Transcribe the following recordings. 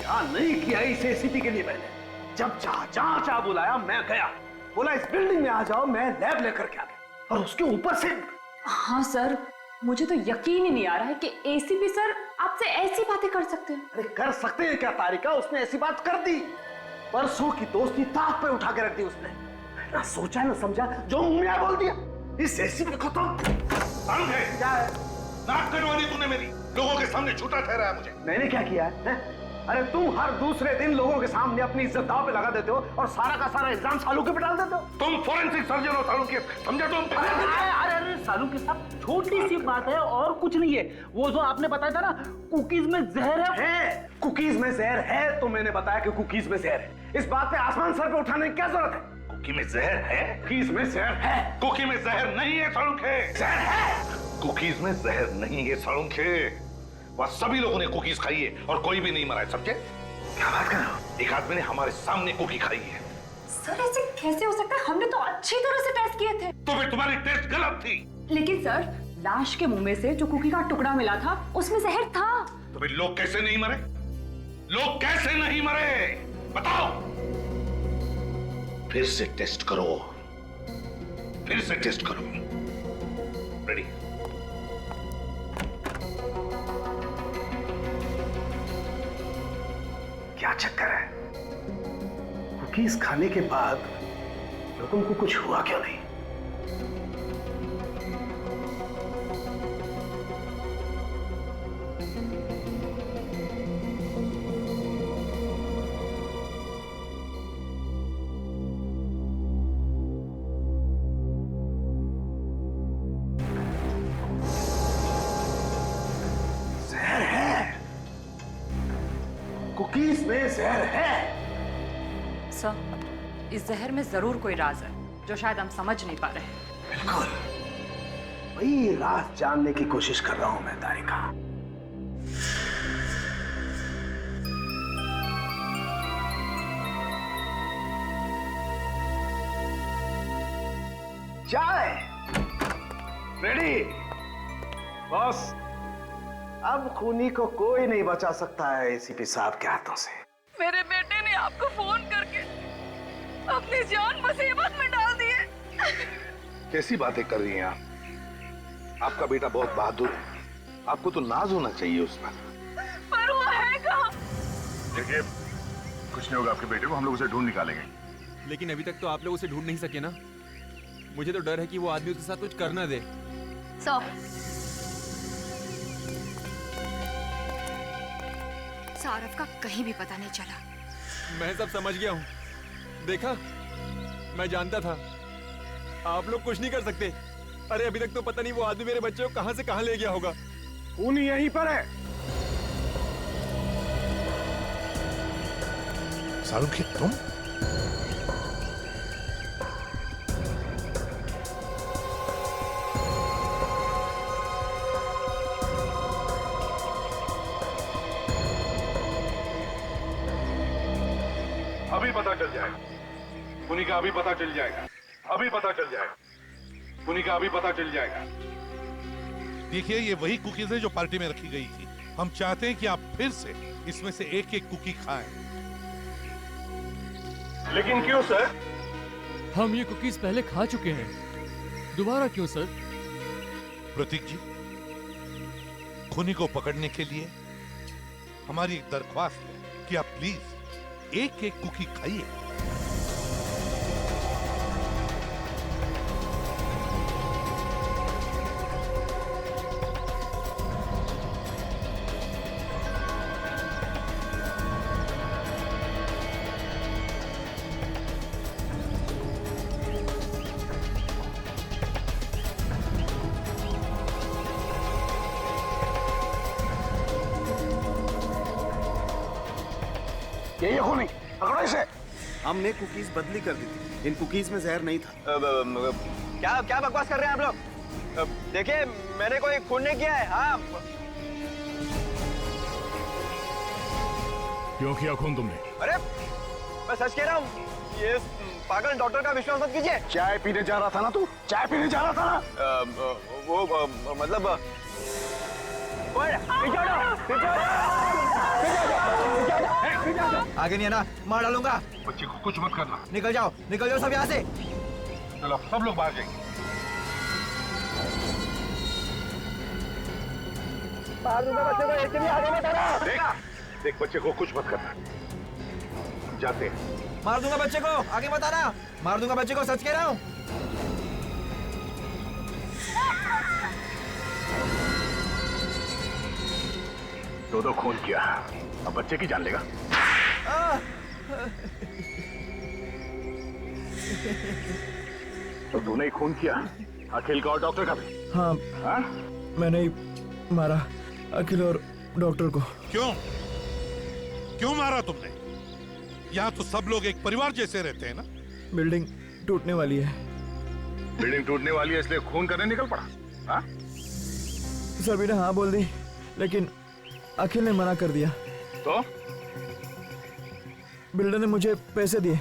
क्या नहीं किया इस एसीपी के लिए मैंने। जब जहां चाह बुलाया मैं गया, बोला इस बिल्डिंग में आ जाओ, मैं लैब लेकर के आ गया, और उसके ऊपर से। हाँ सर, मुझे तो यकीन ही नहीं आ रहा है कि एसीपी सर आपसे ऐसी बातें कर सकते हैं। अरे कर सकते हैं क्या तारिका, उसने ऐसी बात कर दी। परसों की दोस्ती ताक पे उठा के रख दी उसने। ना सोचा ना समझा, जो मुंह में बोल दिया। इस एसीपी को तो क्या है? नाक कटवा दी तूने मेरी, लोगों के सामने झूठा ठहराया मुझे। मैंने क्या किया है? अरे तुम हर दूसरे दिन लोगों के सामने अपनी इज्जत दांव पे लगा देते हो और सारा का सारा इल्जाम सालू के पे डाल देते हो। तुम फोरेंसिक सर्जन हो सालू के, समझा तुम? अरे सालू के साथ छोटी सी बात है और कुछ नहीं है। वो जो आपने बताया था ना कुकीज में जहर है। कुकीज में जहर है तो मैंने बताया कि कुकीज में जहर है। इस बात पे आसमान सर पे उठाने की क्या जरूरत है? कुकी में जहर है? कुकीज में जहर है। कुकी में जहर नहीं है सालू के। जहर है। कुकीज में जहर नहीं है सालू के। वह सभी लोगों ने कुकीज खाई है और कोई भी नहीं मरा है, समझे? क्या बात कर रहे हो? एक आदमी ने हमारे सामने कुकी खाई है। सर ऐसे कैसे हो सकता है? हमने तो अच्छी तरह से टेस्ट किए थे। तो फिर तुम्हारी टेस्ट गलत थी। लेकिन सर लाश के मुंह में से जो कुकी का टुकड़ा मिला था उसमें जहर था। तो फिर लोग कैसे नहीं मरे? लोग कैसे नहीं मरे बताओ? फिर से टेस्ट करो, फिर से टेस्ट करो। रेडी? क्या चक्कर है? कुकीज खाने के बाद लोगों को कुछ हुआ क्यों नहीं? जहर है, कुकीज में जहर है। सर इस जहर में जरूर कोई राज है जो शायद हम समझ नहीं पा रहे। बिल्कुल वही राज जानने की कोशिश कर रहा हूं मैं तारिका। चाय रेडी? बॉस अब खूनी को कोई नहीं बचा सकता है एसीपी साहब के हाथों से। मेरे बेटे ने आपको फोन करके अपनी जान मुसीबत में डाल दी है। कैसी बातें कर रही हैं आप? आपका बेटा बहुत बहादुर है, आपको तो नाज होना चाहिए उस पर वो है कहाँ? देखिए कुछ नहीं होगा आपके बेटे को, हम लोग उसे ढूंढ निकालेंगे। लेकिन अभी तक तो आप लोग उसे ढूंढ नहीं सके ना। मुझे तो डर है कि वो आदमी उसके साथ कुछ कर ना दे। सौरभ का कहीं भी पता नहीं चला। मैं सब समझ गया हूँ। देखा, मैं जानता था आप लोग कुछ नहीं कर सकते। अरे अभी तक तो पता नहीं वो आदमी मेरे बच्चे को कहां से कहां ले गया होगा। खूनी यहीं पर है। सालू के तुम? अभी पता चल जाएगा खूनी का, अभी पता चल जाएगा, अभी पता चल जाएगा खूनी का, अभी पता चल जाएगा। देखिए ये वही कुकीज है जो पार्टी में रखी गई थी। हम चाहते हैं कि आप फिर से इसमें से एक एक कुकी खाएं। लेकिन क्यों सर? हम ये कुकीज पहले खा चुके हैं, दोबारा क्यों सर? प्रतीक जी, खूनी को पकड़ने के लिए हमारी एक दरख्वास्त है कि आप प्लीज एक एक कुकी खाइए। ये खूनी पकड़ो इसे। हमने कुकीज बदली कर दी थी, इन कुकीज में जहर नहीं था। क्या क्या बकवास कर रहे हैं आप लोग? देखिए मैंने कोई खून नहीं किया है। हाँ क्यों किया खून तुमने? अरे मैं सच कह रहा हूँ, ये पागल डॉक्टर का विश्वास मत कीजिए। चाय पीने जा रहा था ना तू? चाय पीने जा रहा था ना? वो मतलब पीछे हटो, पीछे हटो, पीछे हटो। आगे नहीं है ना, मार डालूंगा। बच्चे को कुछ मत करना। निकल जाओ सब यहाँ से। चलो सब लोग बाहर जाएंगे। मार दूंगा बच्चे को, एक भी आगे मत आना। देख बच्चे को कुछ मत करना। जाते हैं। मार दूंगा बच्चे को, आगे मत आना। मार दूंगा बच्चे को, सच कह रहा हूँ। दो खून किया, अब बच्चे की जान लेगा। तो तूने ही खून किया, अखिल का और डॉक्टर का भी? हाँ, हाँ? मैंने ही मारा अखिल और डॉक्टर को। क्यों मारा तुमने? यहाँ तो सब लोग एक परिवार जैसे रहते हैं ना। बिल्डिंग टूटने वाली है। बिल्डिंग टूटने वाली है इसलिए खून करने निकल पड़ा? हाँ? सभी ने हाँ बोल दी, लेकिन अखिल ने मना कर दिया। तो बिल्डर ने मुझे पैसे दिए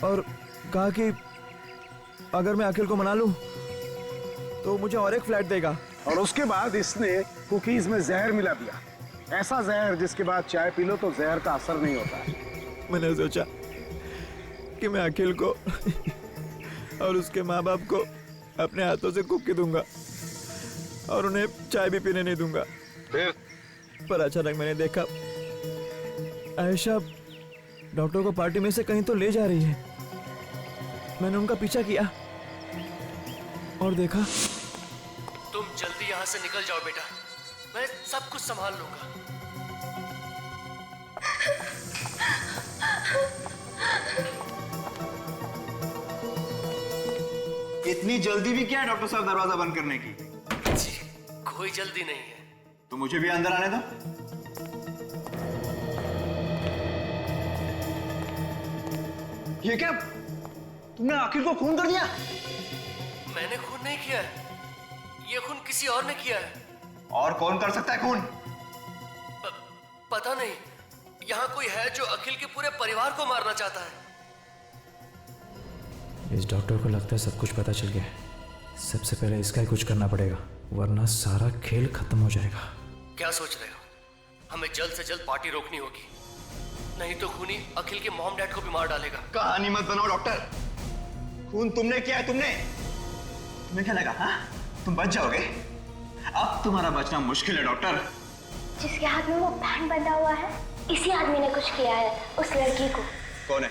और कहा कि अगर मैं अखिल को मना लूं तो मुझे और एक फ्लैट देगा। और उसके बाद इसने कुकीज में जहर मिला दिया, ऐसा जहर जिसके बाद चाय पी लो तो जहर का असर नहीं होता है। मैंने सोचा कि मैं अखिल को और उसके माँ बाप को अपने हाथों से कुकी दूंगा और उन्हें चाय भी पीने नहीं दूंगा। पर अचानक मैंने देखा आयशा डॉक्टर को पार्टी में से कहीं तो ले जा रही है। मैंने उनका पीछा किया और देखा। तुम जल्दी यहाँ से निकल जाओ बेटा, मैं सब कुछ संभाल लूंगा। इतनी जल्दी भी क्या है डॉक्टर साहब दरवाजा बंद करने की? जी, कोई जल्दी नहीं है। तो मुझे भी अंदर आने दो। ये क्या? तुमने अखिल को खून कर दिया? मैंने खून नहीं किया है, ये खून किसी और ने किया है। और कौन कर सकता है खून? पता नहीं, यहाँ कोई है जो अखिल के पूरे परिवार को मारना चाहता है। इस डॉक्टर को लगता है सब कुछ पता चल गया है। सबसे पहले इसका ही कुछ करना पड़ेगा, वरना सारा खेल खत्म हो जाएगा। क्या सोच रहे हो? हमें जल्द से जल्द पार्टी रोकनी होगी, नहीं तो खूनी अखिल के मॉम डैड को भी मार डालेगा। कहानी मत बनाओ डॉक्टर, खून तुमने किया है। तुम्हें क्या लगा हाँ? तुम बच जाओगे? अब तुम्हारा बचना मुश्किल है डॉक्टर। जिसके हाथ में वो बैंड बंधा हुआ है, इसी आदमी ने कुछ किया है उस लड़की को। कौन है?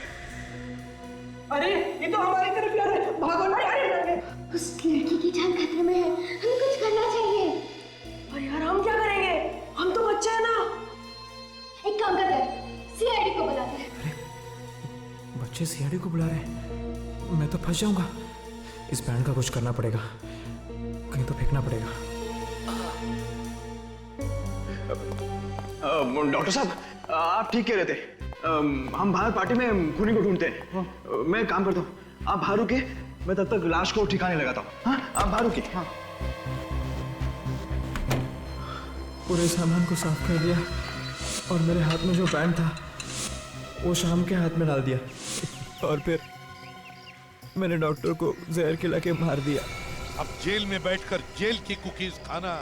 अरे ये तो हमारी तरफ यार है, भागो ना यार। उस लड़की की जान खतरे में है, हमें कुछ करना चाहिए। और यार हम क्या करेंगे, हम तो बच्चे हैं ना। एक काम करते हैं, सीआईडी को बुलाते हैं। बच्चे सीआईडी को बुला रहे हैं, मैं तो फंस जाऊंगा। इस बैंड का कुछ करना पड़ेगा, कहीं तो फेंकना पड़ेगा। डॉक्टर साहब आप ठीक कह रहे थे। हम बाहर पार्टी में खूनी को ढूंढते हैं। मैं काम करता हूँ, आप बाहर रुके, मैं तब तक लाश को ठिकाने लगाता हूँ। हाँ आप बाहर रुके। हाँ पूरे सामान को साफ कर दिया और मेरे हाथ में जो बैंड था वो शाम के हाथ में डाल दिया और फिर मैंने डॉक्टर को जहर खिला के मार दिया। अब जेल में बैठकर जेल की कुकीज खाना,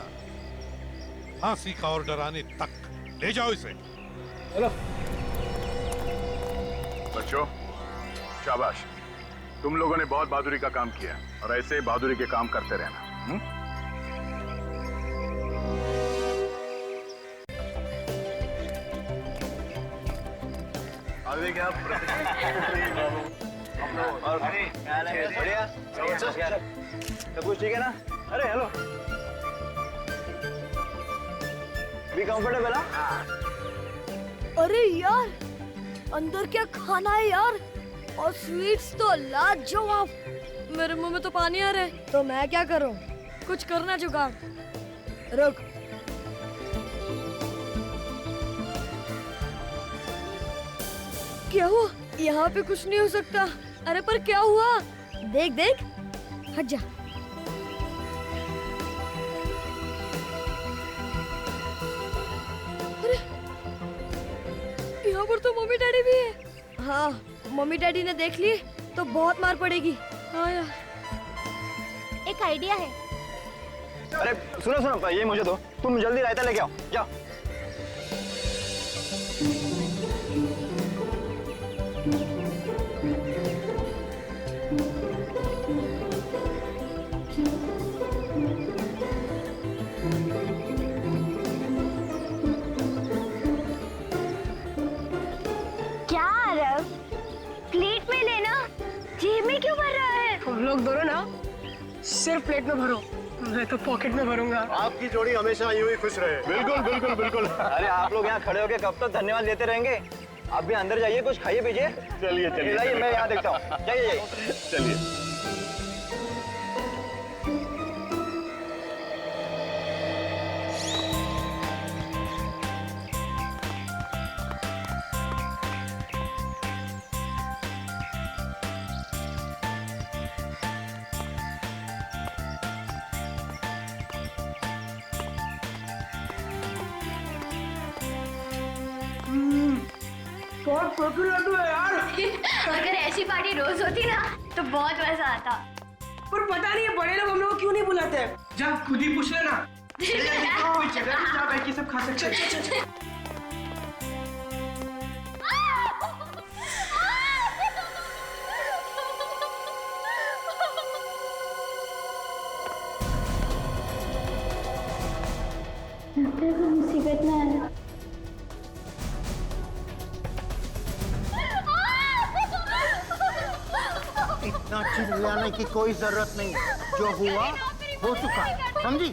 फांसी का ऑर्डर आने तक। ले जाओ इसे। चलो बच्चों शाबाश, तुम लोगों ने बहुत बहादुरी का काम किया और ऐसे ही बहादुरी के काम करते रहना। क्या और बढ़िया सब कुछ ठीक है ना? अरे हेलो, भी कंफर्टेबल? अरे यार अंदर क्या खाना है यार, और स्वीट्स तो लाजवाब। मेरे मुंह में तो पानी आ रहा है, तो मैं क्या करूं? कुछ करना जुगाड़। रुक, क्या हुआ? यहाँ पे कुछ नहीं हो सकता। अरे पर क्या हुआ? देख देख, हट जा। अरे यहाँ पर तो मम्मी डैडी भी है। हाँ मम्मी डैडी ने देख लिए तो बहुत मार पड़ेगी। हाँ यार, एक आइडिया है। अरे सुनो सुनो, ये मुझे दो, तुम जल्दी रायता लेके आओ, जाओ। लोग दोनों ना सिर्फ प्लेट में भरो, मैं तो पॉकेट में भरूंगा। आपकी जोड़ी हमेशा यूं ही खुश रहे। बिल्कुल बिल्कुल बिल्कुल। अरे आप लोग यहाँ खड़े होके कब तक धन्यवाद देते रहेंगे? आप भी अंदर जाइए, कुछ खाइए पीजिए। चलिए चलिए, मैं यहाँ देखता हूँ। जाइए चलिए। लड्डू है यार। अगर ऐसी पार्टी रोज होती ना तो बहुत मजा आता। पर पता नहीं बड़े लोग हम लोग को क्यों नहीं बुलाते? जा खुद ही पूछ लेना। कोई जगह नहीं जहाँ बैठ के सब खा सकते हैं। मुसीबत में आना। इतना चिल्लाने की कोई जरूरत नहीं, जो हुआ हो चुका, समझी?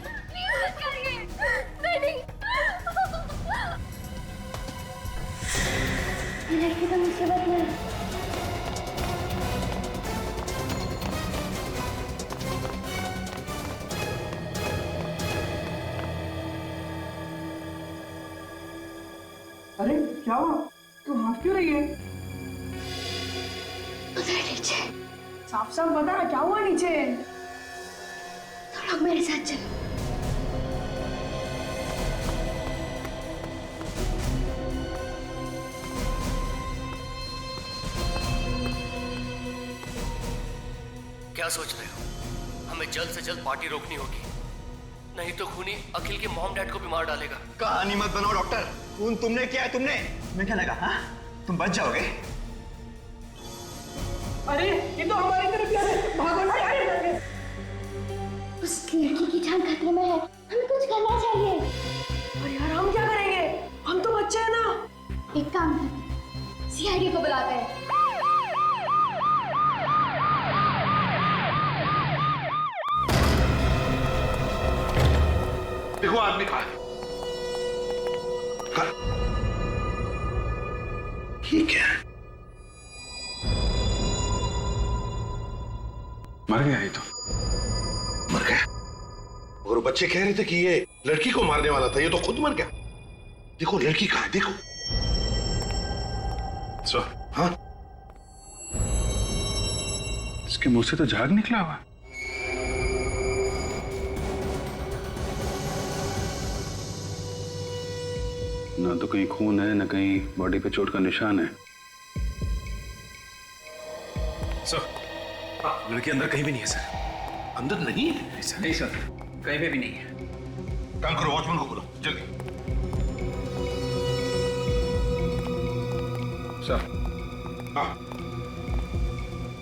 लड़की तो मुसीबत में। अरे क्या हुआ? तू हंस क्यों रही है? उधर नीचे। साफ साफ बता क्या हुआ नीचे? तुम लोग मेरे साथ चलो। क्या सोच रहे हो? हमें जल्द से जल्द पार्टी रोकनी होगी, नहीं तो खूनी अखिल के मॉम डैड को भी मार डालेगा। कहानी मत बनाओ डॉक्टर। खून तुमने किया है, तुमने। तुम्हें क्या लगा? हाँ, तुम बच जाओगे? अरे ये तो हमारी तरफ यार है, भागो ना यार। उस लड़की की जान खतरे में है, हमें कुछ करना चाहिए। अरे यार हम क्या करेंगे? हम तो बच्चे हैं ना। एक काम करते, सीआईडी को बुलाते हैं। देखो आदमी कहाँ है? ये क्या है? मर गया ये तो। मर गया? और बच्चे कह रहे थे कि ये लड़की को मारने वाला था, ये तो खुद मर गया। देखो लड़की कहाँ है, देखो। सर, हाँ? इसके मुंह से तो झाग निकला हुआ। ना तो कहीं खून है, ना कहीं बॉडी पे चोट का निशान है। सर, लड़की अंदर कहीं भी नहीं है सर। अंदर नहीं है? नहीं सर, कहीं पे भी नहीं है। काम करो, वॉचमैन को बुलाओ जल्दी। सर। हाँ।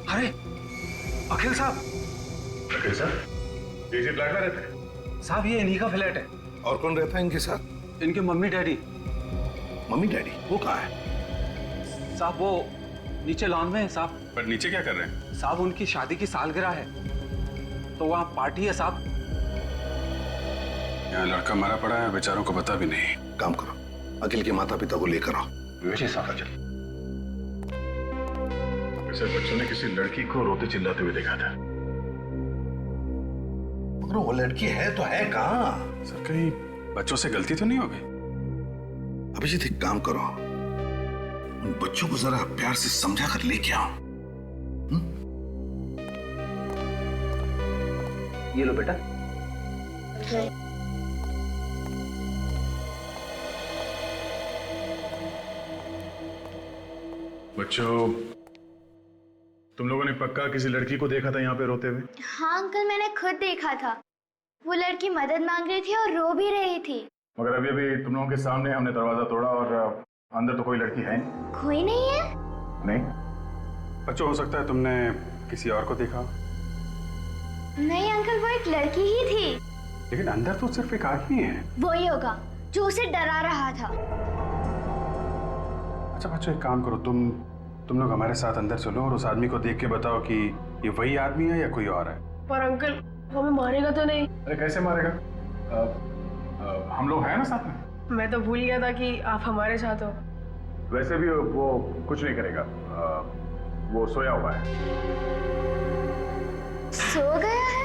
अरे अखिल साहब। अखिल साहब इसी फ्लैट में रहते हैं? साहब ये इन्हीं का फ्लैट है। और कौन रहता है इनके साथ? इनके मम्मी डैडी। मम्मी डैडी वो कहाँ है? साहब वो नीचे लॉन में है साहब। पर नीचे क्या कर रहे हैं? साहब उनकी शादी की सालगिरह है, तो वहाँ पार्टी है साहब। यहाँ लड़का मरा पड़ा है, बेचारों को पता भी नहीं। काम करो, अखिल के माता पिता को लेकर आओ। जी साहब। वैसे बच्चों ने किसी लड़की को रोते चिल्लाते हुए देखा था। मगर वो लड़की है तो है कहाँ? सर कहीं बच्चों से गलती तो नहीं हो गई? अभिजीत एक काम करो, उन बच्चों को जरा प्यार से समझा कर लेके आओ। ये लो बेटा। बच्चों, तुम लोगों ने पक्का किसी लड़की को देखा था यहाँ पे रोते हुए? हाँ अंकल, मैंने खुद देखा था। वो लड़की मदद मांग रही थी और रो भी रही थी। मगर अभी अभी तुम लोगों के सामने हमने दरवाजा तोड़ा और अंदर तो कोई लड़की है नहीं। कोई नहीं है? नहीं बच्चों, हो सकता है तुमने किसी और को देखा। नहीं अंकल, वो एक लड़की ही थी। लेकिन अंदर तो सिर्फ एक आदमी है। वही होगा जो उसे डरा रहा था। अच्छा बच्चों, एक काम करो, तुम लोग हमारे साथ अंदर चलो और उस आदमी को देख के बताओ कि ये वही आदमी है या कोई और है? पर अंकल हमें मारेगा तो नहीं? अरे कैसे मारेगा? हम लोग हैं ना साथ में। मैं तो भूल गया था कि आप हमारे साथ हो। वैसे भी वो कुछ नहीं करेगा, वो सोया हुआ है। सो गया है?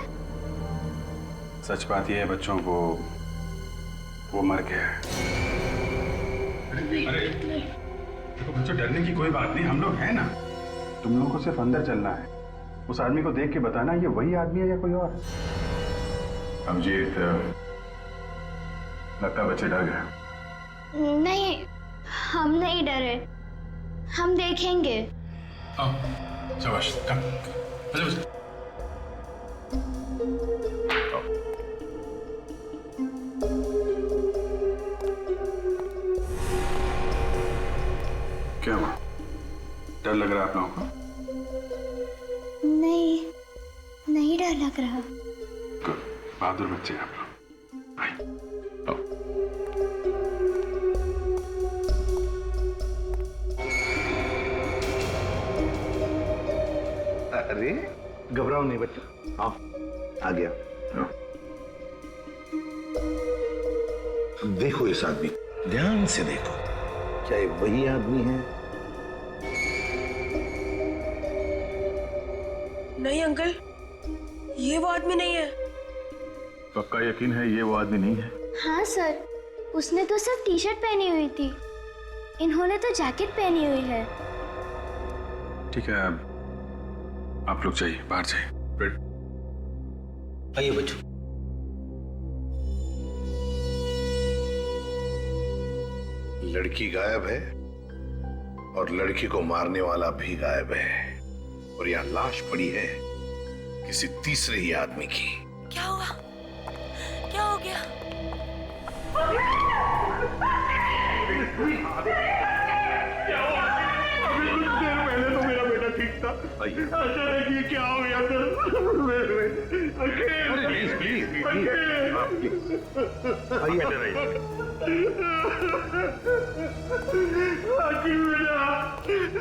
सच बात यह है बच्चों, वो मर गया है। अरे देखो बच्चों, डरने की कोई बात नहीं, हम लोग हैं ना। तुम लोगों को सिर्फ अंदर चलना है, उस आदमी को देख के बताना ये वही आदमी है या कोई और। अभिजीत, लगता है बच्चे डर गए। नहीं, हम नहीं डरे, हम देखेंगे। शाबाश, कम। क्या हुआ? डर लग रहा है आप लोगों को? नहीं, नहीं डर लग रहा। गुड, बहादुर बच्चे आप लोग। अरे घबराओ नहीं बच्चा, आओ, आ गया। देखो इस आदमी, ध्यान से देखो, क्या ये वही आदमी है? नहीं अंकल, ये वो आदमी नहीं है। पक्का यकीन है ये वो आदमी नहीं है? हाँ सर, उसने तो सिर्फ टी शर्ट पहनी हुई थी, इन्होंने तो जैकेट पहनी हुई है। ठीक है, आप लोग जाइए, बाहर जाइए। आइए बच्चों। लड़की गायब है और लड़की को मारने वाला भी गायब है, और यहाँ लाश पड़ी है किसी तीसरे ही आदमी की। क्या हुआ? क्या हो गया? पहले तो मेरा बेटा ठीक था, अचानक ये क्या हो गया सर? प्लीज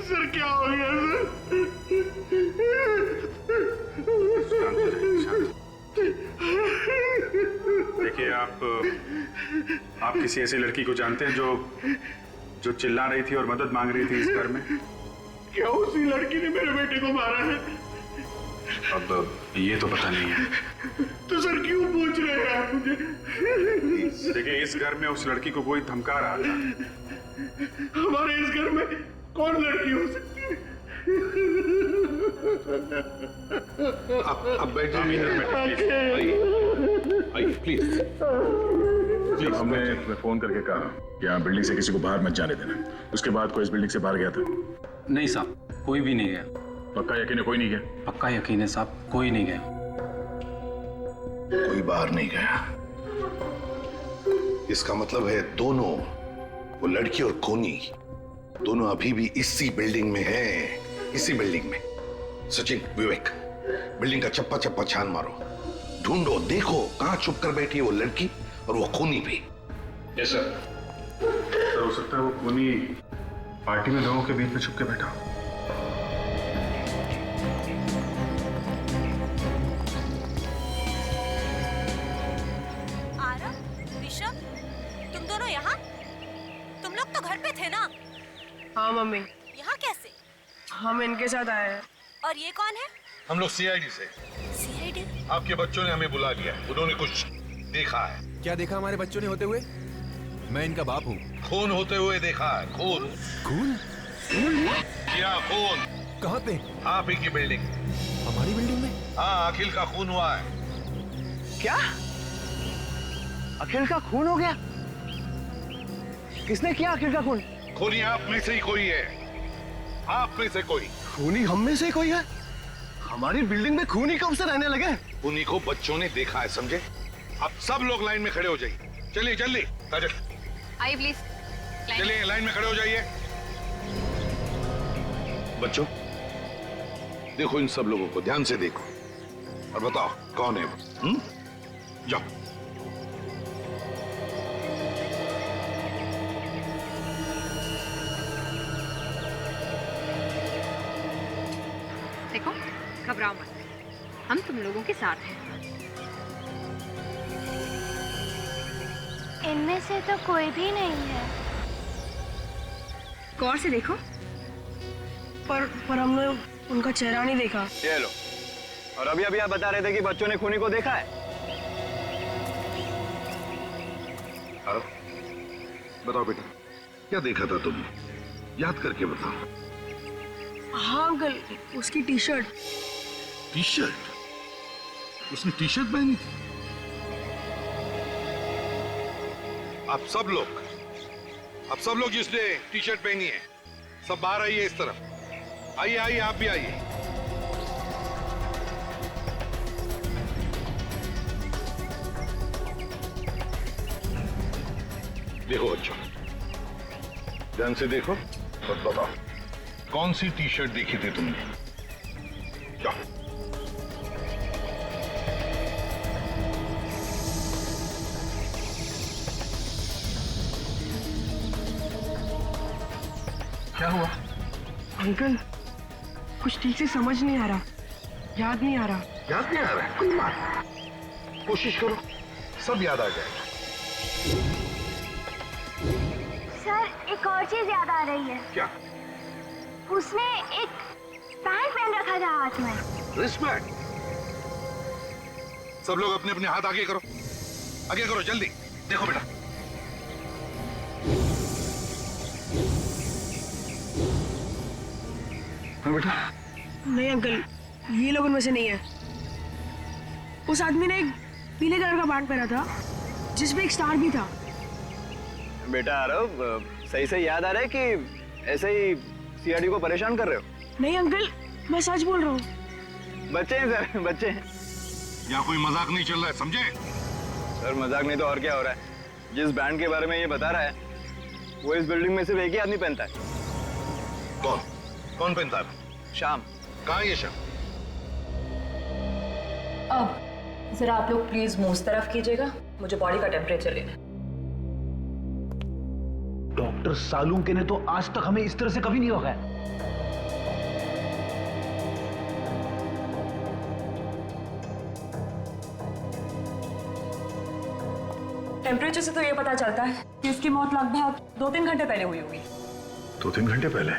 सर, क्या हो गया सर? देखिए, आप किसी ऐसी लड़की को जानते हैं जो चिल्ला रही थी और मदद मांग रही थी इस घर में? क्या उसी लड़की ने मेरे बेटे को मारा है? अब ये तो पता नहीं है। तो सर क्यों पूछ रहे हैं आप मुझे? देखिए, इस घर में उस लड़की को कोई धमका रहा था। हमारे इस घर में कौन लड़की हो सकती है? अब बैठ जाइए, प्लीज। हमने फोन करके कहा कि यहाँ बिल्डिंग से किसी को बाहर मत जाने देना। उसके बाद कोई इस बिल्डिंग से बाहर गया था? नहीं साहब, कोई भी नहीं गया। पक्का यकीन है कोई नहीं गया? पक्का यकीन है साहब, कोई नहीं गया। कोई बाहर नहीं गया, इसका मतलब है दोनों, वो लड़की और कोनी, दोनों अभी भी इसी बिल्डिंग में हैं, इसी बिल्डिंग में। सचिन, विवेक, बिल्डिंग का चप्पा चप्पा छान मारो, ढूंढो, देखो कहां छुप कर बैठी है वो लड़की और वो खूनी भी। Yes sir. सर, हो सकता है वो खूनी पार्टी में लोगों के बीच में छुप के बैठा हो। आरव, ऋषभ, तुम दोनों यहाँ? तुम लोग तो घर पे थे ना? हाँ मम्मी। यहाँ कैसे? हम इनके साथ आए हैं। और ये कौन है? हम लोग सीआईडी से। सीआईडी? आपके बच्चों ने हमें बुला लिया, उन्होंने कुछ देखा है। क्या देखा हमारे बच्चों ने होते हुए? मैं इनका बाप हूँ। खून होते हुए देखा है, खून। खून? क्या खून? कहाँ पे? आप ही की बिल्डिंग। हमारी बिल्डिंग में? हाँ, अखिल का खून हुआ है। क्या? अखिल का खून हो गया? किसने किया अखिल का खून? खूनी आप में से ही कोई है, आप में से कोई। खूनी हम में से कोई है? हमारी बिल्डिंग में खूनी कब से रहने लगे? खूनी को बच्चों ने देखा है, समझे? अब सब लोग लाइन में खड़े हो जाइए। चलिए जल्दी, काजल आइए प्लीज। चलिए लाइन में खड़े हो जाइए। बच्चों देखो इन सब लोगों को, ध्यान से देखो और बताओ कौन है वो। जाओ। देखो, घबराओ मत, हम तुम लोगों के साथ हैं। इनमें से तो कोई भी नहीं है। गौर से देखो। पर हमने उनका चेहरा नहीं देखा। ये लो, और अभी अभी आप बता रहे थे कि बच्चों ने खूनी को देखा है। बताओ बेटा, क्या देखा था तुमने? याद करके बताओ। हाँ अंकल, उसकी टी शर्ट। T shirt? उसने टी शर्ट पहनी थी? आप सब लोग जिसने टी शर्ट पहनी है, सब बाहर आइए इस तरफ। आइए आइए, आप भी आइए। देखो बच्चों, ध्यान से देखो और बताओ, कौन सी टी शर्ट देखी थी तुमने? जाओ। क्या हुआ? अंकल, कुछ ठीक से समझ नहीं आ रहा, याद नहीं आ रहा। याद नहीं आ रहा है? कोई बात नहीं, कोशिश करो, सब याद आ जाएगा। सर, एक और चीज याद आ रही है। क्या? उसने एक बैंड पहन रखा था हाथ में। रिस्टबैंड? सब लोग अपने अपने हाथ आगे करो, जल्दी। देखो बेटा, बेटा। नहीं अंकल, ये लोग उनमें से नहीं है। उस आदमी ने एक पीले कलर का बैंड पहना था जिसमें एक स्टार भी था। बेटा आरव, सही से याद आ रहा है कि ऐसे ही सीआईडी को परेशान कर रहे हो? नहीं अंकल, मैं सच बोल रहा हूँ। बच्चे हैं सर, बच्चे हैं। यहाँ कोई मजाक नहीं चल रहा है, समझे? सर मजाक नहीं तो और क्या हो रहा है? जिस बैंड के बारे में ये बता रहा है, वो इस बिल्डिंग में सिर्फ एक ही आदमी पहनता है। कौन पहनता है? शाम। कहाँ है ये शाम? अब जरा आप लोग प्लीज मुंह उस तरफ कीजिएगा, मुझे बॉडी का टेम्परेचर लेना है। डॉक्टर सालुंके ने तो आज तक हमें इस तरह से कभी नहीं भगाया। टेम्परेचर से तो ये पता चलता है कि इसकी मौत लगभग 2-3 घंटे पहले हुई होगी। 2-3 घंटे पहले?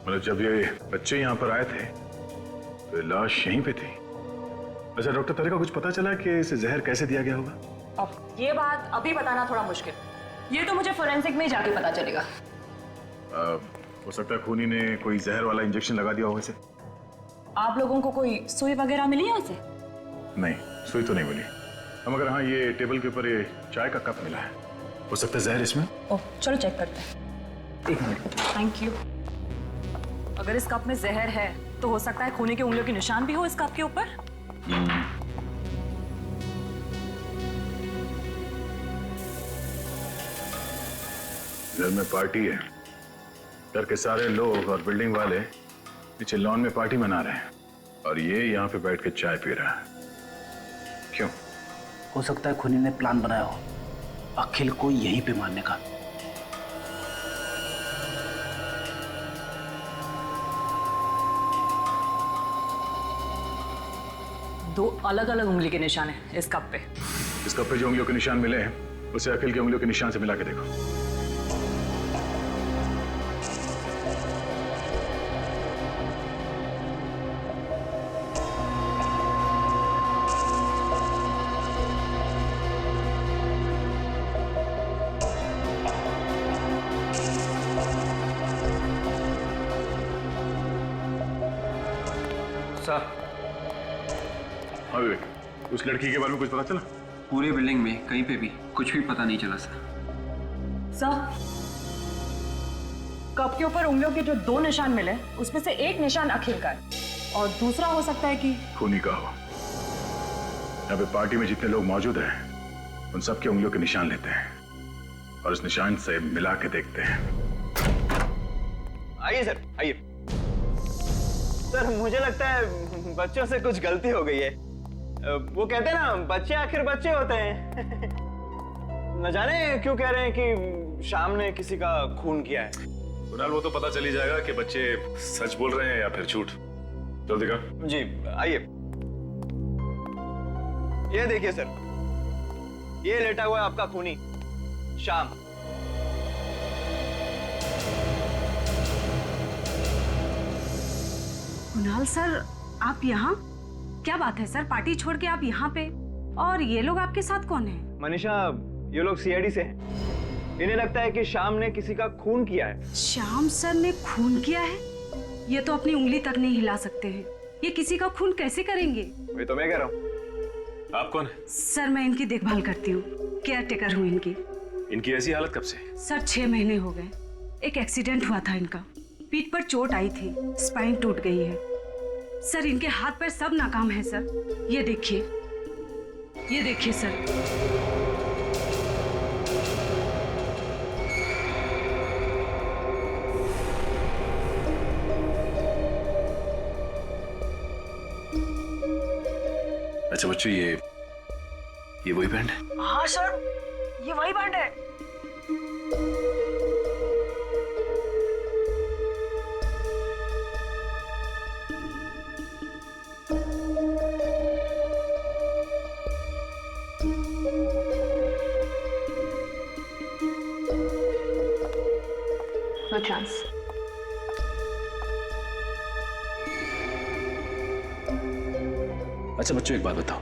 मतलब जब ये बच्चे यहाँ पर आए थे तो लाश यहीं पे थी। अच्छा डॉक्टर, तेरे को कुछ पता चला कि इसे जहर कैसे दिया गया होगा? अब ये बात अभी बताना थोड़ा मुश्किल, ये तो मुझे फोरेंसिक में जाके पता चलेगा। हो सकता है खूनी ने कोई जहर वाला इंजेक्शन लगा दिया होगा इसे। आप लोगों को कोई सुई वगैरह मिली है उसे? नहीं, सुई तो नहीं मिली। मगर हाँ, ये टेबल के ऊपर ये चाय का कप मिला है, हो सकता है जहर इसमें। ओह, चलो चेक करते हैं। एक मिनट। Thank you. अगर इस कप में जहर है तो हो सकता है खूनी की उंगलियों के निशान भी हो इस कप के ऊपर। घर में पार्टी है, घर के सारे लोग और बिल्डिंग वाले नीचे लॉन में पार्टी मना रहे हैं और ये यहाँ पे बैठ के चाय पी रहा है। क्यों? हो सकता है खूनी ने प्लान बनाया हो अखिल को यहीं पे मारने का। दो अलग अलग उंगली के निशान है इस कप पे। इस कप पे जो उंगलियों के निशान मिले हैं उसे अखिल की उंगलियों के निशान से मिला के देखो। हाँ विवेक, उस लड़की के बारे में कुछ पता चला? पूरे बिल्डिंग में कहीं पे भी कुछ भी पता नहीं चला सर। कप के ऊपर उंगलियों के जो 2 निशान मिले उसमें से एक निशान अखिल का है और दूसरा हो सकता है कि खूनी का हो। यहाँ पे पार्टी में जितने लोग मौजूद हैं उन सबके उंगलियों के निशान लेते हैं और इस निशान से मिला के देखते हैं। आइए सर, आइए। सर मुझे लगता है बच्चों से कुछ गलती हो गई है। वो कहते हैं ना, बच्चे आखिर बच्चे होते हैं। न जाने क्यों कह रहे हैं कि शाम ने किसी का खून किया है। कुणाल, वो तो पता चल ही जाएगा कि बच्चे सच बोल रहे हैं या फिर झूठ। जल्दी कर। जी आइए। ये देखिए सर, ये लेटा हुआ है आपका खूनी श्याम। कुणाल सर, आप यहाँ? क्या बात है सर, पार्टी छोड़ के आप यहाँ पे? और ये लोग आपके साथ कौन है? मनीषा, ये लोग सीआईडी से हैं। इन्हें लगता है कि श्याम ने किसी का खून किया है। श्याम सर ने खून किया है? ये तो अपनी उंगली तक नहीं हिला सकते हैं। ये किसी का खून कैसे करेंगे? वही तो मैं कह रहा हूँ। आप कौन है? सर मैं इनकी देखभाल करती हूँ, केयर टेकर हूँ इनकी। इनकी ऐसी हालत कब से? सर 6 महीने हो गए। एक एक्सीडेंट हुआ था इनका, पीठ पर चोट आई थी, स्पाइन टूट गई है। सर इनके हाथ पैर सब नाकाम है सर। ये देखिए, ये देखिए सर। अच्छा बच्चों, ये वही बैंड है? हाँ सर, ये वही बैंड है। No chance. अच्छा बच्चों, एक बात बताओ,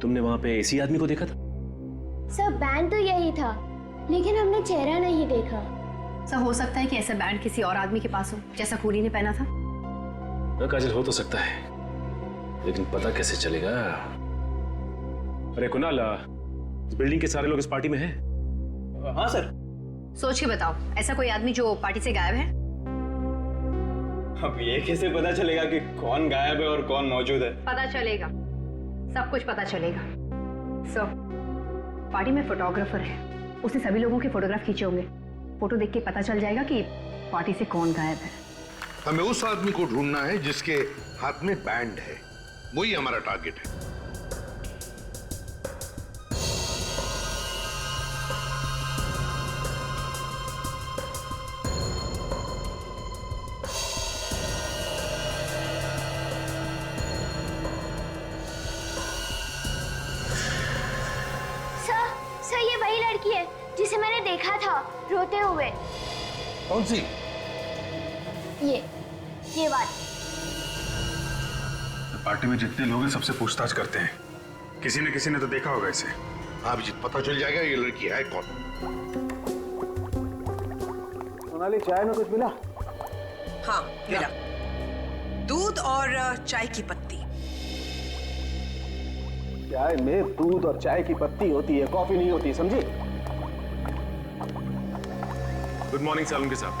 तुमने वहां पे इसी आदमी को देखा था? सर बैंड तो यही था, लेकिन हमने चेहरा नहीं देखा। सर हो सकता है कि ऐसा बैंड किसी और आदमी के पास हो, जैसा खूनी ने पहना था। काजल, हो तो सकता है, लेकिन पता कैसे चलेगा? अरे कुणाल, इस बिल्डिंग के सारे लोग इस पार्टी में हैं? हाँ सर। सोच के बताओ, ऐसा कोई आदमी जो पार्टी से गायब है? अब ये कैसे पता चलेगा कि कौन गायब है और कौन मौजूद है? पता चलेगा, सब कुछ पता चलेगा। सर पार्टी में फोटोग्राफर है, उसने सभी लोगों के फोटोग्राफ खींचे होंगे। फोटो देख के पता चल जाएगा कि पार्टी से कौन गायब है। हमें उस आदमी को ढूंढना है जिसके हाथ में बैंड है, वही हमारा टारगेट है। सर ये वही लड़की है जिसे मैंने देखा था रोते हुए। कौन सी? ये बात। पार्टी में जितने लोग हैं सबसे पूछताछ करते हैं, किसी न किसी ने तो देखा होगा इसे। अभिजीत, पता चल जाएगा ये लड़की है कौन। सोनाली, चाय में कुछ मिला? हाँ मिला, दूध और चाय की पत्ती। चाय में दूध और चाय की पत्ती होती है, कॉफी नहीं होती, समझी? गुड मॉर्निंग सालुंके साहब।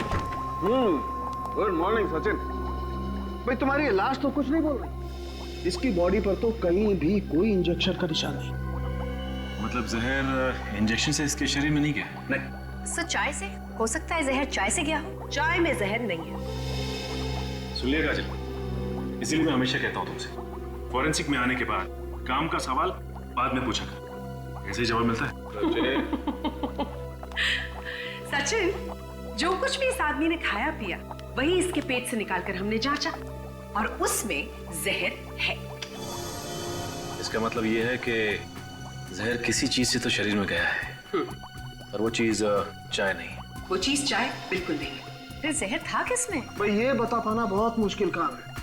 Good morning Sachin. भाई तुम्हारी लाश तो कुछ नहीं बोल रही। इसकी बॉडी पर तो कहीं भी कोई इंजेक्शन का निशान नहीं। मतलब जहर इंजेक्शन से इसके शरीर में नहीं गया? नहीं। सर चाय से हो सकता है, जहर चाय से गया हो। चाय में जहर नहीं है। सुनिए काजल, इसीलिए मैं हमेशा कहता हूँ तुमसे, फॉरेंसिक में आने के बाद काम का सवाल बाद में पूछा कर। ऐसे ही जवाब मिलता है। सचिन, जो कुछ भी इस आदमी ने खाया पिया वही इसके पेट से निकालकर हमने जांचा और उसमें जहर है। इसका मतलब ये है कि जहर किसी चीज से तो शरीर में गया है, और वो चीज चाय नहीं। वो चीज चाय बिल्कुल नहीं। फिर जहर था किसमें? भाई ये बता पाना बहुत मुश्किल काम है,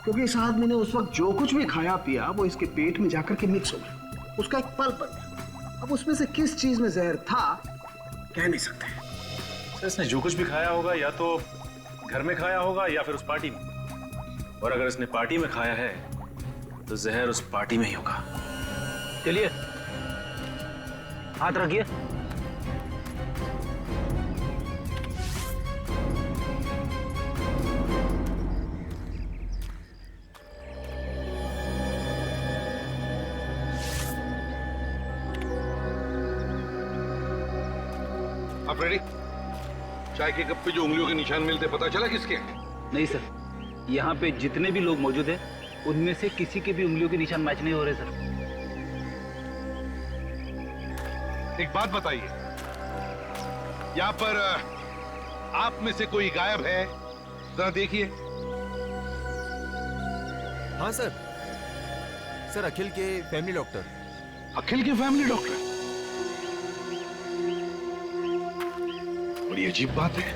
क्योंकि इस आदमी ने उस वक्त जो कुछ भी खाया पिया वो इसके पेट में जाकर के मिक्स हो गया, उसका एक पल्प बन गया। अब उसमें से किस चीज में जहर था कह नहीं सकते। सर इसने जो कुछ भी खाया होगा या तो घर में खाया होगा या फिर उस पार्टी में, और अगर इसने पार्टी में खाया है तो जहर उस पार्टी में ही होगा। चलिए हाथ रखिए। आप रेडी? चाय के कप पे जो उंगलियों के निशान मिलते पता चला किसके? नहीं सर, यहाँ पे जितने भी लोग मौजूद हैं उनमें से किसी के भी उंगलियों के निशान मैच नहीं हो रहे सर। एक बात बताइए, यहाँ पर आप में से कोई गायब है? जरा देखिए। हाँ सर। सर अखिल के फैमिली डॉक्टर। अखिल के फैमिली डॉक्टर? बड़ी अजीब बात है।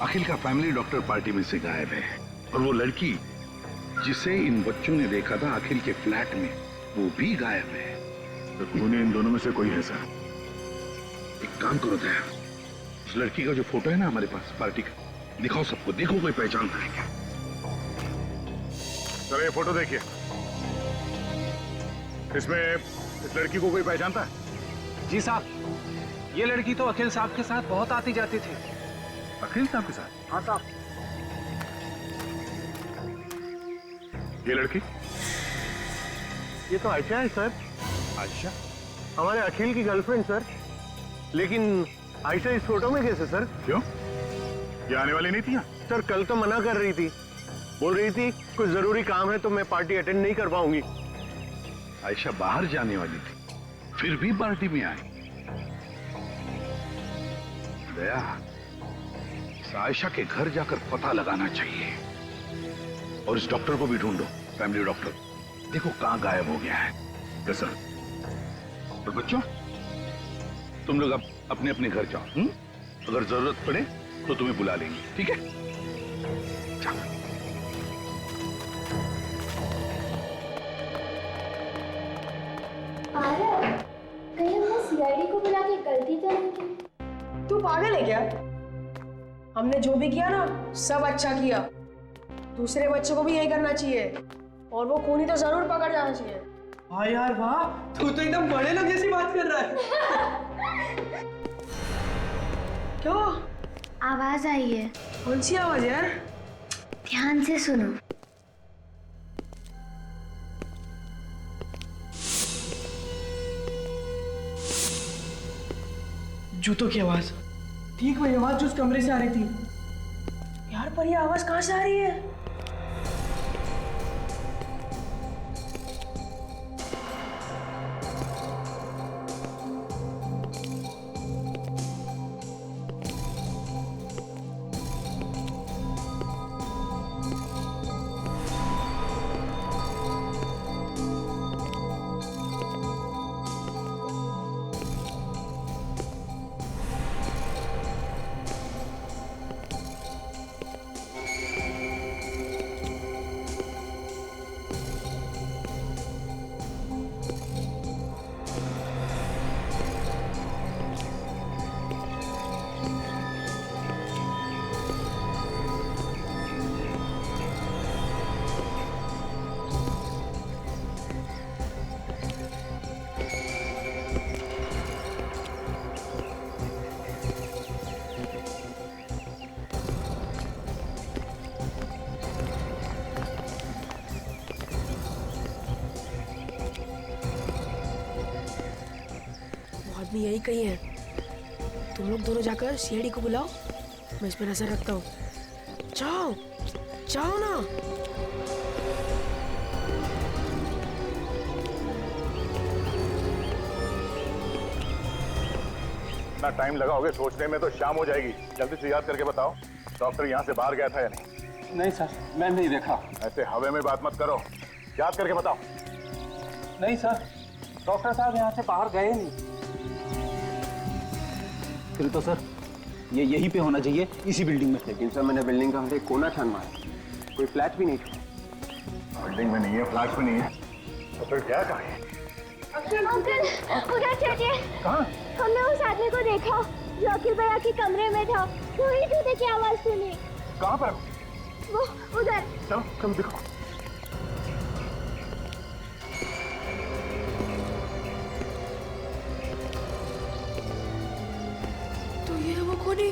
अखिल का फैमिली डॉक्टर पार्टी में से गायब है और वो लड़की जिसे इन बच्चों ने देखा था अखिल के फ्लैट में, वो भी गायब है। तो खूनी इन दोनों में से कोई है सर। एक काम करो दया, उस लड़की का जो फोटो है ना हमारे पास पार्टी का, दिखाओ सबको, देखो कोई पहचानता है क्या। सर ये फोटो देखिए, इसमें इस लड़की को कोई पहचानता है? जी साहब, ये लड़की तो अखिल साहब के साथ बहुत आती जाती थी। अखिल साहब के साथ? हाँ साहब। ये लड़की? ये तो आयशा है सर। आयशा? हमारे अखिल की गर्लफ्रेंड सर। लेकिन आयशा इस फोटो में कैसे सर? क्यों? ये आने वाली नहीं थी यहाँ? सर कल तो मना कर रही थी, बोल रही थी कुछ जरूरी काम है तो मैं पार्टी अटेंड नहीं कर पाऊंगी। आयशा बाहर जाने वाली थी, फिर भी पार्टी में आई। दया, इस आयशा के घर जाकर पता लगाना चाहिए और इस डॉक्टर को भी ढूंढो, फैमिली डॉक्टर। देखो कहां गायब हो गया है। सर, और बच्चों तुम लोग अब अपने अपने घर जाओ। अगर जरूरत पड़े तो तुम्हें बुला लेंगे, ठीक है? चलो। कहीं हमने सीआईडी को बुला के गलती तो नहीं की? तू पागल है क्या? हमने जो भी किया ना सब अच्छा किया। दूसरे बच्चों को भी यही करना चाहिए और वो खूनी तो जरूर पकड़ जाना चाहिए। हाँ यार वाह, तू तो एकदम बड़े लोग जैसी बात कर रहा है। क्यों? आवाज आई है। कौन सी आवाज यार? ध्यान से सुनो। जूतों की आवाज। ठीक वही आवाज जो उस कमरे से आ रही थी। यार पर ये आवाज कहां से आ रही है? आदमी यही कहीं है। तुम लोग दोनों जाकर सीआईडी को बुलाओ, मैं इस पर नजर रखता हूँ। जाओ जाओ ना। इतना टाइम लगाओगे सोचने में तो शाम हो जाएगी। जल्दी से याद करके बताओ, डॉक्टर यहाँ से बाहर गया था या नहीं? नहीं सर, मैं नहीं देखा। ऐसे हवे में बात मत करो, याद करके बताओ। नहीं सर, डॉक्टर साहब यहाँ से बाहर गए नहीं। फिर तो सर ये यहीं पे होना चाहिए, इसी बिल्डिंग में। लेकिन सर मैंने बिल्डिंग का हर एक कोना छान मारा, कोई फ्लैट भी नहीं था। बिल्डिंग में नहीं है, फ्लैट में नहीं है, तो फिर क्या करें? अंकल उधर चलिए। कहाँ? हमने उस आदमी को देखा जो अखिल भैया के कमरे में था। वही जूते की आवाज सुनी। कहाँ पर? वो उधर। चलो चलो दिखाओ। तो ये वो खूनी।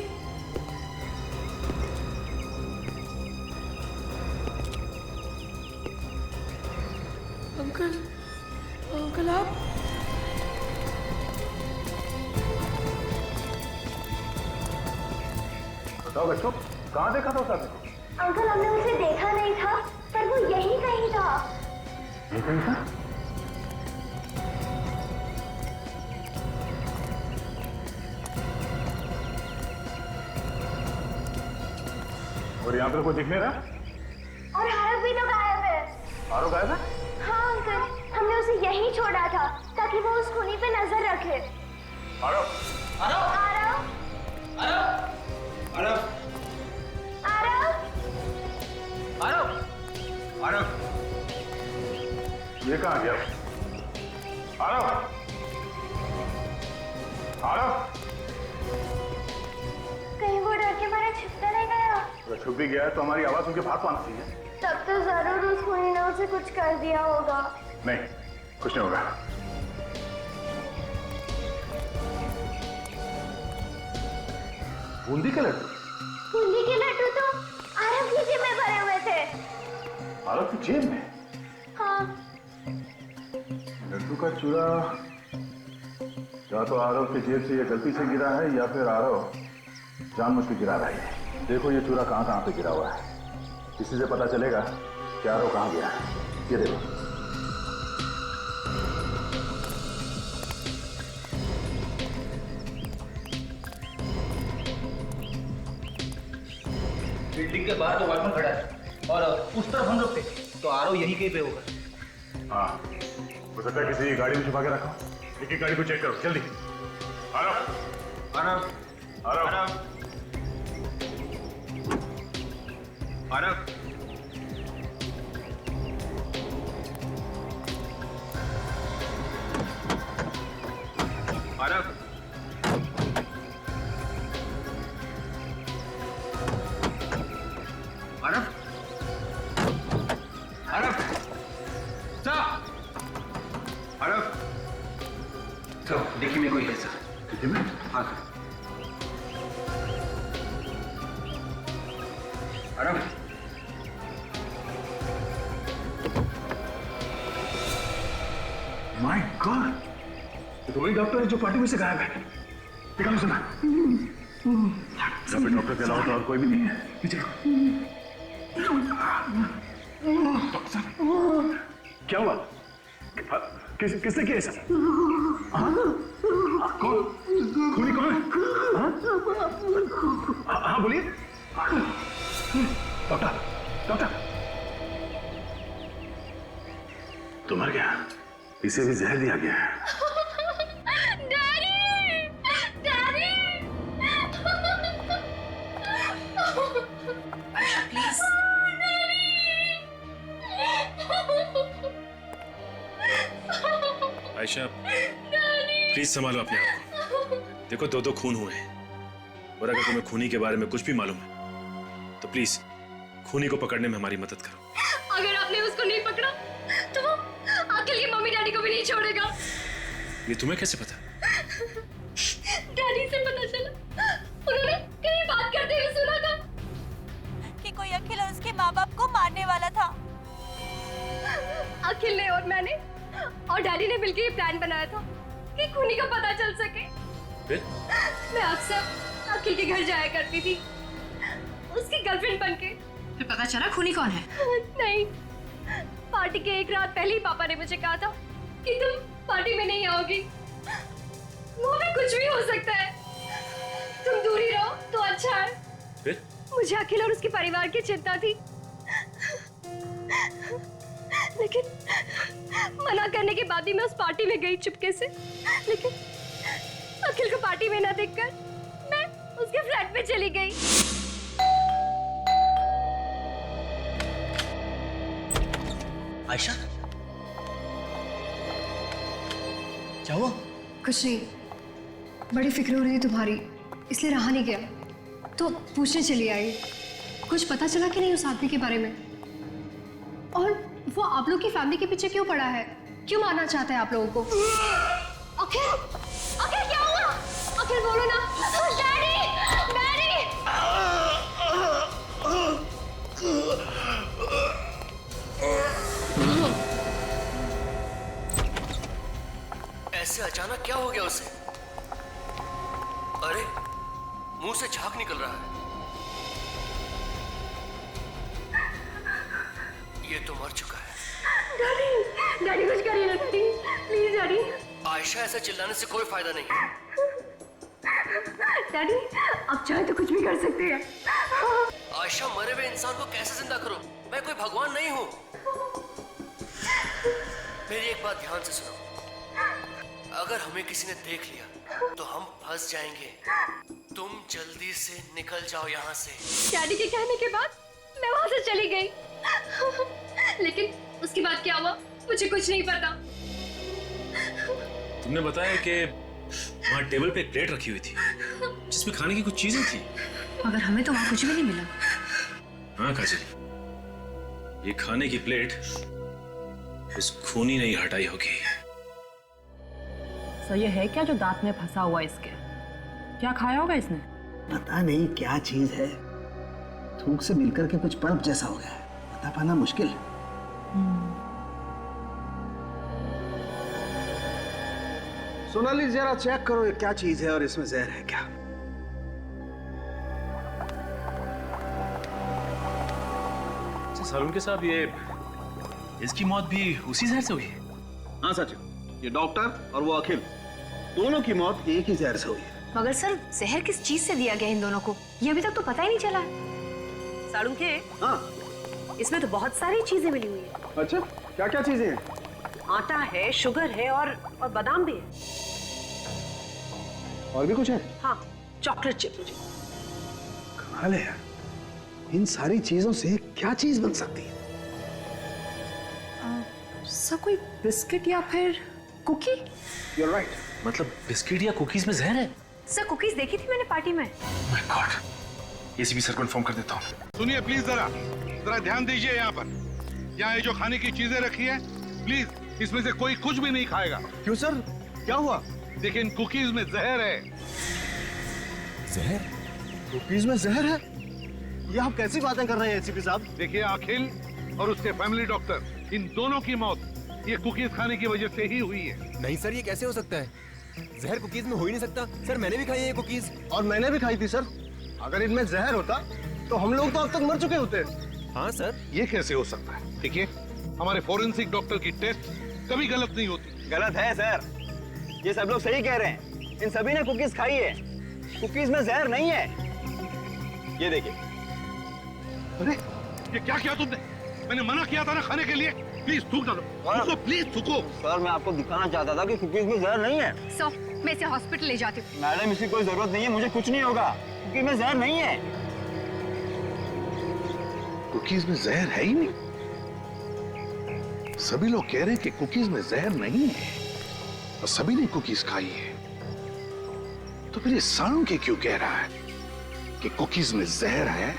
अंकल अंकल आप? बताओ बच्चों, कहाँ देखा था उस आदमी को? अंकल हमने उसे देखा नहीं था, पर वो यही कहीं था। ये कहीं था? और यहाँ पर कोई दिख नहीं रहा? और हारक भी तो गायब है। आरो गायब है? हाँ अंकल, हमने उसे यहीं छोड़ा था ताकि वो उस खूनी पे नजर रखे। आरो आरो आरो आरो आरो आरो ये कहाँ गया? आरो आरो कहीं वो डर के मारे छिप तो नहीं गया? अगर छुप भी गया है तो हमारी आवाज उनके पास आना चाहिए। तब तो जरूर उस खूनी ने उसे कुछ कर दिया होगा। नहीं, कुछ नहीं होगा। बूंदी के लड्डू? बूंदी के लड्डू तो आरव की जेब में भरे हुए थे। आरव की जेब में? हाँ। लड्डू का चूरा या तो आरव की जेब से ये गलती से गिरा है या फिर आरव जानबूझ के गिरा रहा है। देखो ये चूरा कहाँ कहाँ पे गिरा हुआ है, इसी से पता चलेगा कि आरव कहाँ गया है। ये देखो। बिल्डिंग के बाहर तो वॉचमैन खड़ा है और उस तरफ हम लोग थे, तो आरव यहीं कहीं पे होगा। हाँ, हो सकता है किसी गाड़ी में छुपा के रखा। एक एक गाड़ी को चेक करो जल्दी। आरव आरव आरव आरव आरव आरव आरव आरव तो देखिए में कोई है सर। देखिए में? हाँ आरव माय गॉड, ये तो वही डॉक्टर है जो पार्टी में से गायब है। देखा सुना? यहाँ पे डॉक्टर के अलावा तो और कोई भी नहीं है। पीछे डॉक्टर साहब, क्या हुआ? किसने किया ऐसा? कौन? खूनी कौन है? हाँ बोलिए। डॉक्टर डॉक्टर, तो मर गया, इसे भी जहर दिया गया है। Daddy! Daddy! Please Ayesha, please संभालो अपने आप को। देखो दो दो खून हुए हैं, और अगर तुम्हें खूनी के बारे में कुछ भी मालूम है तो प्लीज खूनी को पकड़ने में हमारी मदद करो। अगर आपने उसको नहीं पकड़ा तो वो अखिल की मम्मी डैडी को भी नहीं छोड़ेगा। ये तुम्हें कैसे पता? डैडी से पता चला, उन्होंने कहीं बात करते हुए सुना था कि कोई अखिल और उसके माँ बाप को मारने वाला था। अखिल ने और मैंने और डैडी ने मिलकर ये प्लान बनाया था कि खूनी का पता चल सके। फिर? मैं अक्सर अखिल के घर जाया करती थी, उसकी गर्लफ्रेंड बनके। फिर पता चला खूनी कौन है? नहीं, पार्टी के एक रात पहले ही पापा ने मुझे कहा था कि तुम पार्टी में नहीं आओगी। वो भी कुछ भी हो सकता है, तुम दूर ही रहो तो अच्छा है। फिर? मुझे अखिल और उसके परिवार की चिंता थी, लेकिन मना करने के बाद ही मैं उस पार्टी में गई चुपके से। लेकिन अखिल को पार्टी में ना देखकर मैं उसके फ्लैट में चली गई। आयशा, क्या हुआ? कुछ नहीं, बड़ी फिक्र हो रही थी तुम्हारी, इसलिए रहा नहीं गया, तो पूछने चली आई। कुछ पता चला कि नहीं उस आदमी के बारे में? और वो आप लोग की फैमिली के पीछे क्यों पड़ा है? क्यों मारना चाहता है आप लोगों को? अखिल, अखिल क्या हुआ? अखिल बोलो ना। Daddy, daddy. ऐसे अचानक क्या हो गया उसे? अरे मुंह से झाग निकल रहा है। ये तो मर चुका है। डैडी, डैडी कुछ करिए ना डैडी, प्लीज डैडी। आयशा, ऐसे चिल्लाने से कोई फायदा नहीं है। डैडी, आप चाहे तो कुछ भी कर सकते हैं। आयशा, मरे हुए इंसान को कैसे जिंदा करूं? मैं कोई भगवान नहीं हूं। मेरी एक बात ध्यान से सुनो। अगर हमें किसी ने देख लिया तो हम फंस जाएंगे। तुम जल्दी से निकल जाओ यहाँ से। डैडी के कहने के बाद मैं वहां से चली गई। लेकिन उसके बाद क्या हुआ मुझे कुछ नहीं पता। तुमने बताया कि वहाँ टेबल पे एक प्लेट रखी हुई थी जिसमें खाने की कुछ चीजें थी। मगर हमें तो वहाँ कुछ भी नहीं मिला। हाँ काजल, ये खाने की प्लेट उस खूनी ने ही हटाई होगी। सो ये है क्या जो दांत में फंसा हुआ इसके? क्या खाया होगा इसने? पता नहीं क्या चीज है, थूक से मिलकर के कुछ पल्प जैसा हो गया है, बता पाना मुश्किल। सोनाली जरा चेक करो ये क्या चीज है और इसमें जहर है क्या। सालून के साहब, ये इसकी मौत भी उसी जहर से हुई है? हाँ सचिन, ये डॉक्टर और वो अखिल दोनों की मौत एक ही जहर से हुई है। मगर सर जहर किस चीज से दिया गया इन दोनों को, ये अभी तक तो पता ही नहीं चला। साड़ू के हाँ, इसमें तो बहुत सारी चीजें मिली हुई है। अच्छा क्या क्या चीजें हैं? आटा है, शुगर है और बादाम भी है। और भी कुछ है? हाँ, चॉकलेट चिप। कमाल है यार, इन सारी चीजों से क्या चीज बन सकती है? सर कोई बिस्किट या फिर कुकी? You're right. मतलब बिस्किट या कुकीज में जहर है? सर कुकीज देखी थी मैंने पार्टी में। My God, एसीपी सर को इन्फॉर्म कर देता हूँ। सुनिए प्लीज, जरा ध्यान दीजिए। यहाँ पर यहाँ ये जो खाने की चीजें रखी है, प्लीज इसमें से कोई कुछ भी नहीं खाएगा। क्यों सर, क्या हुआ? देखिए इन कुकीज में जहर है। जहर? कुकीज में जहर है? ये आप कैसी बातें कर रहे हैं एसीपी साहब? देखिए अखिल और उसके फैमिली डॉक्टर, इन दोनों की मौत ये कुकीज खाने की वजह से ही हुई है। नहीं सर, ये कैसे हो सकता है? जहर कुकीज में हो ही नहीं सकता। सर मैंने भी खाई है ये कुकीज। और मैंने भी खाई थी सर। अगर इनमें जहर होता तो हम लोग तो अब तक मर चुके होते। हाँ सर। ये कैसे हो सकता है? देखिए हमारे फोरेंसिक डॉक्टर की टेस्ट कभी गलत नहीं होती। गलत है सर, ये सब लोग सही कह रहे हैं। इन सभी ने कुकीज खाई है, कुकीज में जहर नहीं है। ये देखिए। अरे ये क्या किया तुमने? मैंने मना किया था ना खाने के लिए। प्लीज थूक डालो, थूको प्लीज थूको। सर मैं आपको दिखाना चाहता था कि कुकीज में जहर नहीं है। सो मैं इसे हॉस्पिटल ले जाती हूँ। मैडम इसकी कोई जरूरत नहीं है, मुझे कुछ नहीं होगा। कुकीज में जहर नहीं है। कुकीज में जहर है ही नहीं। सभी लोग कह रहे हैं कि कुकीज में जहर नहीं है और सभी ने कुकीज खाई है। तो फिर ये सालू के क्यों कह रहा है कि कुकीज में जहर है